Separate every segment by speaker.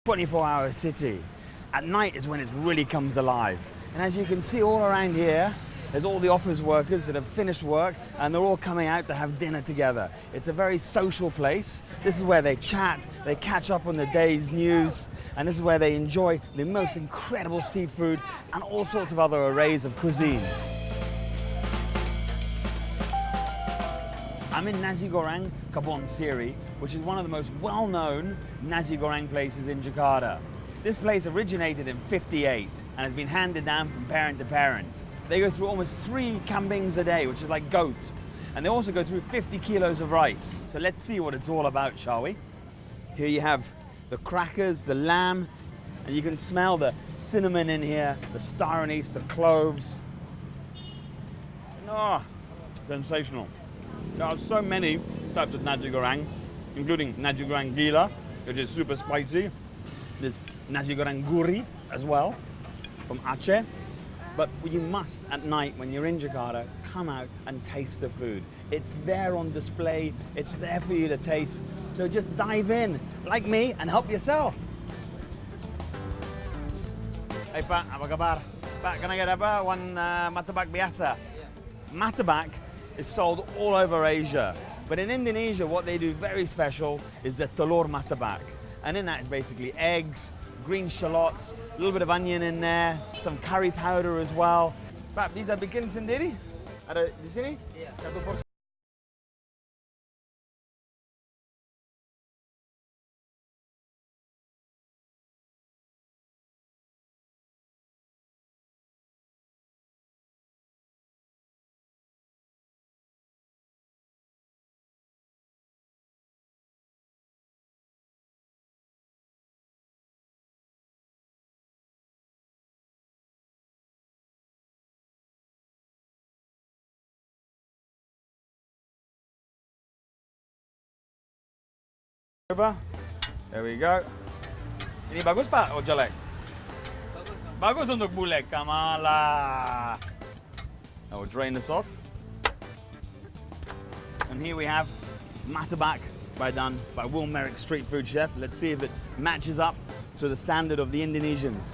Speaker 1: 24-hour city. At night is when it really comes alive. And as you can see all around here, there's all the office workers that have finished work and they're all coming out to have dinner together. It's a very social place. This is where they chat, they catch up on the day's news, and this is where they enjoy the most incredible seafood and all sorts of other arrays of cuisines. I'm in Nasi Goreng Kebon Siri, which is one of the most well-known nasi goreng places in Jakarta. This place originated in '58 and has been handed down from parent to parent. They go through almost 3 kambings a day, which is like goat. And they also go through 50 kilos of rice. So let's see what it's all about, shall we? Here you have the crackers, the lamb, and you can smell the cinnamon in here, the star anise, the cloves. Oh, sensational. There are so many types of nasi goreng, including nasi goreng gila, which is super spicy. There's nasi goreng gurih as well, from Aceh. But you must, at night, when you're in Jakarta, come out and taste the food. It's there on display, it's there for you to taste. So just dive in, like me, and help yourself. Hey Pak, apa kabar? Pak, can I get one martabak biasa? Martabak is sold all over Asia. But in Indonesia, what they do very special is the telur martabak. And in that is basically eggs, green shallots, a little bit of onion in there, some curry powder as well. Pak, bisa bikin sendiri? Ada di sini? Iya. Satu porsi. There we go. Ini bagus Pak, atau jelek? Bagus untuk bule, Kamala. I will drain this off. And here we have martabak done by Will Meyrick, street food chef. Let's see if it matches up to the standard of the Indonesians.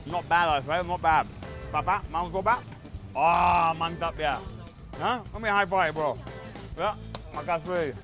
Speaker 1: Not bad, I say, not bad. Papa, mau coba? Ah, mantap ya. Huh? Let me high five, bro. Yeah, makasih.